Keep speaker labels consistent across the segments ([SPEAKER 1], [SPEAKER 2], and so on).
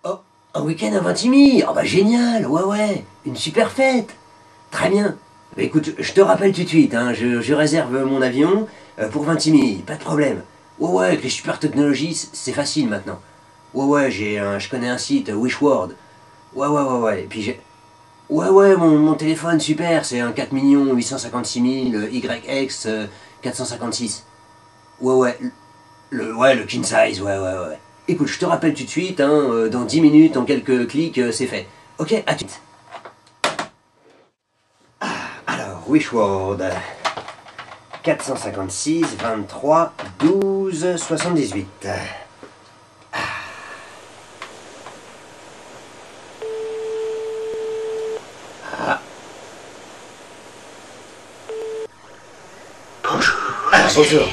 [SPEAKER 1] Oh, un week-end à Vintimille. Oh bah génial, ouais, une super fête. Très bien. Bah, écoute, je te rappelle tout de suite, hein, je réserve mon avion pour Vintimille, pas de problème. Ouais, avec les super technologies, c'est facile maintenant. Ouais, je connais un site, Wishword. Ouais, et puis j'ai... Ouais, mon téléphone, super, c'est un 4 856 000 YX 456. Ouais, le king size, ouais. Écoute, je te rappelle tout de suite, hein, dans 10 minutes, en quelques clics, c'est fait. Ok, à tout de suite. Alors, Wishword, 456, 23, 12, 78. Bonjour.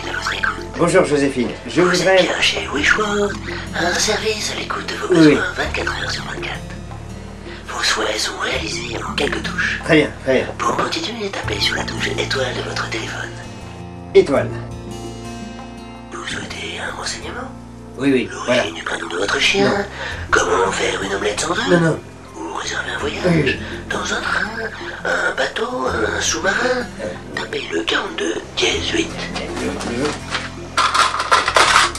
[SPEAKER 1] Bonjour Joséphine. Je voudrais...
[SPEAKER 2] Vous êtes bien chez Wishword, un service à l'écoute de vos besoins 24 heures sur 24. Vos souhaits sont réalisés en quelques touches.
[SPEAKER 1] Très bien.
[SPEAKER 2] Pour continuer, tapez sur la touche étoile de votre téléphone.
[SPEAKER 1] Étoile.
[SPEAKER 2] Vous souhaitez un renseignement?
[SPEAKER 1] Oui, voilà.
[SPEAKER 2] L'origine du prénom de votre chien? Comment faire une omelette sans œufs?
[SPEAKER 1] Non.
[SPEAKER 2] Ou réserver un voyage? Dans un train? Un bateau? Un sous-marin? Tapez le 42-8.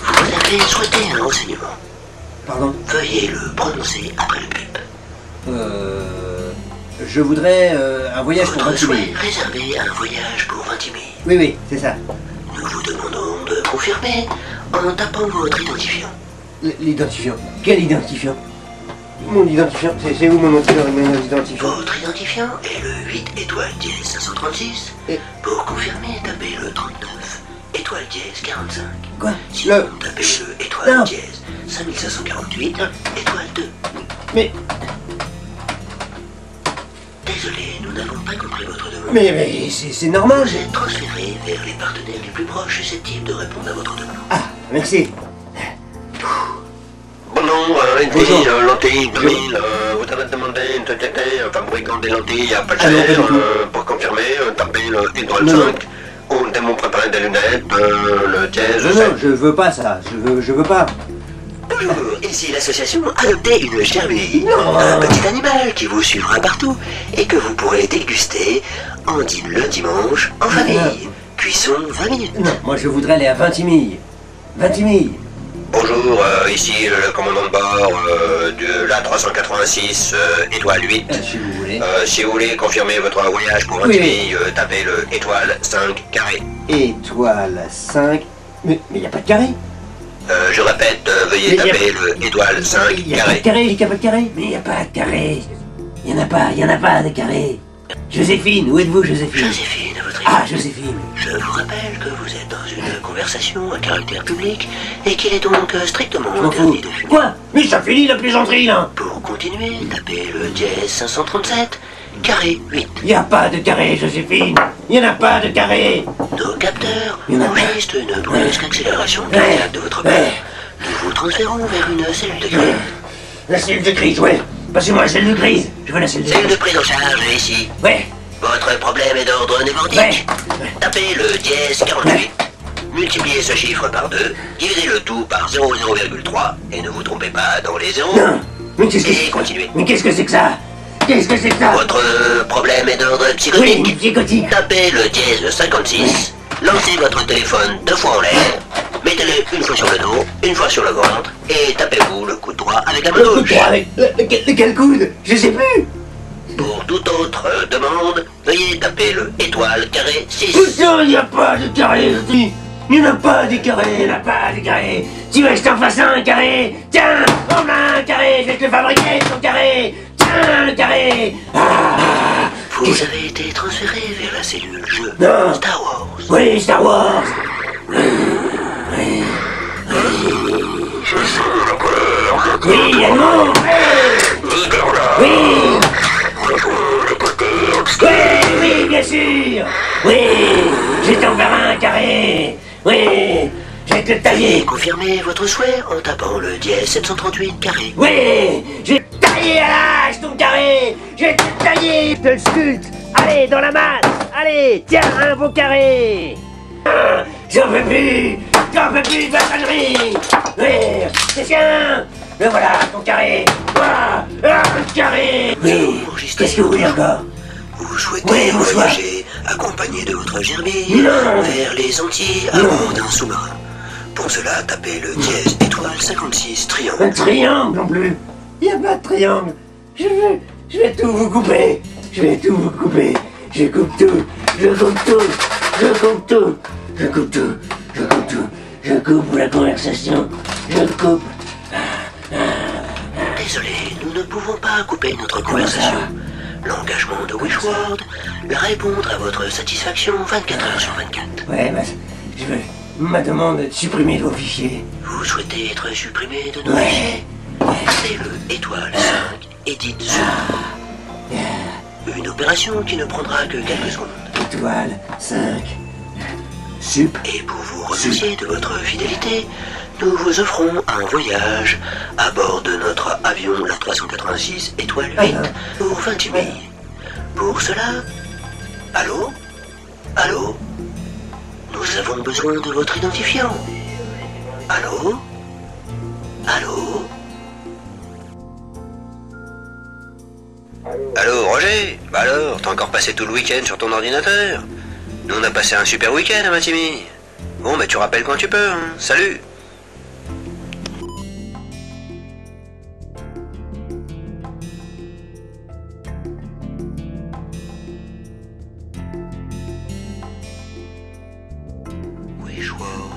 [SPEAKER 2] Vous avez souhaité un renseignement.
[SPEAKER 1] Pardon?
[SPEAKER 2] Veuillez le prononcer après le bip.
[SPEAKER 1] Je voudrais un voyage pour
[SPEAKER 2] Votre souhait
[SPEAKER 1] Vintimille.
[SPEAKER 2] réservé un voyage pour Vintimille.
[SPEAKER 1] Oui, c'est ça.
[SPEAKER 2] Nous vous demandons de confirmer en tapant votre identifiant.
[SPEAKER 1] L'identifiant. Quel identifiant? Mon identifiant, c'est où mon identifiant?
[SPEAKER 2] Votre identifiant est le 8 étoile dièse 536.
[SPEAKER 1] Et...
[SPEAKER 2] Pour confirmer, tapez le 39 étoile dièse 45.
[SPEAKER 1] Quoi?
[SPEAKER 2] Sinon, tapez le étoile
[SPEAKER 1] Non.
[SPEAKER 2] dièse 5548 étoile 2.
[SPEAKER 1] Mais
[SPEAKER 2] Désolé, nous n'avons pas compris votre demande.
[SPEAKER 1] Mais c'est normal.
[SPEAKER 2] Vous êtes transféré vers les partenaires les plus proches susceptibles de répondre à votre demande.
[SPEAKER 1] Ah, merci.
[SPEAKER 3] Bonjour,
[SPEAKER 1] Bonjour.
[SPEAKER 3] ici Lentilles 2000, vous avez demandé une société fabricant des lentilles à pas
[SPEAKER 1] Ah non,
[SPEAKER 3] cher,
[SPEAKER 1] pas du tout.
[SPEAKER 3] pour confirmer, tapez le étoile
[SPEAKER 1] Non.
[SPEAKER 3] 5, ou démon préparé des lunettes, le dièse
[SPEAKER 1] Non,
[SPEAKER 3] 7.
[SPEAKER 1] je veux pas ça. Je veux pas.
[SPEAKER 2] Bonjour, ici l'association Adoptez une Cherville.
[SPEAKER 1] Non.
[SPEAKER 2] Un petit animal qui vous suivra partout et que vous pourrez déguster le dimanche en famille. Cuisson 20 minutes.
[SPEAKER 1] Non, moi je voudrais aller à Vintimille.
[SPEAKER 3] Bonjour, ici le commandant de bord de la 386, étoile 8.
[SPEAKER 1] Si vous voulez.
[SPEAKER 3] Si vous voulez confirmer votre voyage pour
[SPEAKER 1] Oui.
[SPEAKER 3] Vintimille, tapez le étoile 5 carré.
[SPEAKER 1] Étoile 5. Mais y a pas de carré.
[SPEAKER 3] Je répète, veuillez
[SPEAKER 1] Mais y a-
[SPEAKER 3] taper le étoile 5
[SPEAKER 1] Y a pas de
[SPEAKER 3] carré.
[SPEAKER 1] carré, y a pas de carré. Mais y a pas de carré. Y en a pas de carré. Joséphine, où êtes-vous Joséphine?
[SPEAKER 2] Joséphine, à votre
[SPEAKER 1] Ah,
[SPEAKER 2] écoute.
[SPEAKER 1] Joséphine.
[SPEAKER 2] Je vous rappelle que vous êtes dans une conversation à caractère public et qu'il est donc strictement
[SPEAKER 1] Je m'en fous.
[SPEAKER 2] interdit de fumer.
[SPEAKER 1] Quoi? Mais ça finit la plaisanterie là.
[SPEAKER 2] Pour continuer, tapez le dièse 537, carré 8.
[SPEAKER 1] Y a pas de carré, Joséphine. Y en a pas de carré.
[SPEAKER 2] Nos capteurs
[SPEAKER 1] Il y en a
[SPEAKER 2] enregistrent une brusque accélération
[SPEAKER 1] Ouais.
[SPEAKER 2] cardiaque de votre
[SPEAKER 1] Ouais.
[SPEAKER 2] père. Nous vous transférons vers une cellule de crise.
[SPEAKER 1] La cellule de crise, ouais. Passez-moi la cellule de crise. Je veux la cellule de
[SPEAKER 2] Cellule de
[SPEAKER 1] crise.
[SPEAKER 2] prise en charge est ici.
[SPEAKER 1] Ouais.
[SPEAKER 2] Votre problème est d'ordre névrotique.
[SPEAKER 1] Ouais.
[SPEAKER 2] Tapez le dièse 48. Multipliez ce chiffre par 2, divisez le tout par 0,3 et ne vous trompez pas dans les zéros.
[SPEAKER 1] Non. Mais qu'est-ce que
[SPEAKER 2] Et
[SPEAKER 1] c'est?
[SPEAKER 2] continuez.
[SPEAKER 1] Mais qu'est-ce que c'est que ça? Qu'est-ce que c'est que ça?
[SPEAKER 2] Votre problème est d'ordre
[SPEAKER 1] Oui,
[SPEAKER 2] psychotique.
[SPEAKER 1] psychotique.
[SPEAKER 2] Tapez le dièse 56, lancez votre téléphone 2 fois en l'air, mettez-le une fois sur le dos, une fois sur le ventre, et tapez-vous le coude droit avec la main
[SPEAKER 1] Le coup de
[SPEAKER 2] gauche.
[SPEAKER 1] droit avec... Quel coude? Je sais plus.
[SPEAKER 2] Pour toute autre demande, veuillez taper le étoile carré 6.
[SPEAKER 1] Putain, y a pas de carré, je dis. Y en a pas de carré, y en a pas de carré. Tu veux que je t'en fasse un carré? Tiens, en voilà un carré, je vais te le fabriquer, ton carré. Tiens, le carré. Ah.
[SPEAKER 2] Vous avez été transféré vers la cellule jeu
[SPEAKER 1] Non.
[SPEAKER 2] Star Wars.
[SPEAKER 1] Oui, Star Wars. Oui, Edmond. Oui. Oui, bien sûr. Oui, je vais t'en faire un carré. Oui, je vais te le
[SPEAKER 2] Veuillez
[SPEAKER 1] tailler.
[SPEAKER 2] confirmer votre souhait en tapant le dièse 738 carré.
[SPEAKER 1] Oui, je vais te tailler à l'âge ton carré. Je vais te le tailler. Je te le sculpte. Allez, dans la masse. Allez, tiens, un beau carré. J'en peux plus de ta connerie. Oui, c'est bien. Le voilà, ton carré. Voilà, le carré. Oui, qu'est-ce que vous voulez encore?
[SPEAKER 2] Vous souhaitez voyager accompagné de votre gerbille
[SPEAKER 1] Non.
[SPEAKER 2] vers les Antilles à bord d'un sous-marin. Pour cela, tapez le dièse étoile 56 triangle.
[SPEAKER 1] Un triangle non plus. Il n'y a pas de triangle. Je vais tout vous couper. Je vais tout vous couper. Je coupe tout. Je coupe tout. Je coupe tout. Je coupe tout. Je coupe tout. Je coupe la conversation. Je coupe.
[SPEAKER 2] Désolé, nous ne pouvons pas couper notre conversation. L'engagement de Wishward, répondre à votre satisfaction 24 heures sur 24.
[SPEAKER 1] Ouais, bah, je veux ma demande de supprimer vos fichiers.
[SPEAKER 2] Vous souhaitez être supprimé de nos
[SPEAKER 1] Ouais.
[SPEAKER 2] fichiers? C'est le étoile 5, edit sur. Une opération qui ne prendra que quelques secondes.
[SPEAKER 1] Étoile 5. Sup.
[SPEAKER 2] Et pour vous remercier de votre fidélité, nous vous offrons un voyage à bord de notre avion l'A386 étoile 8 pour 28 000. Pour cela... Allô? Allô? Nous avons besoin de votre identifiant. Allô? Allô?
[SPEAKER 3] Allô, Roger? Bah alors, t'as encore passé tout le week-end sur ton ordinateur? Nous, on a passé un super week-end à Matimie. Bon, mais tu rappelles quand tu peux, hein. Salut!
[SPEAKER 2] Wishward,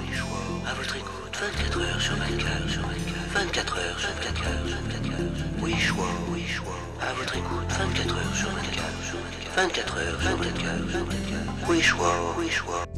[SPEAKER 2] à votre écoute 24 heures sur 24, 24 heures sur 24 heures. Wishward, à votre écoute 24 heures sur 24, 24 heures sur 24. Wishward.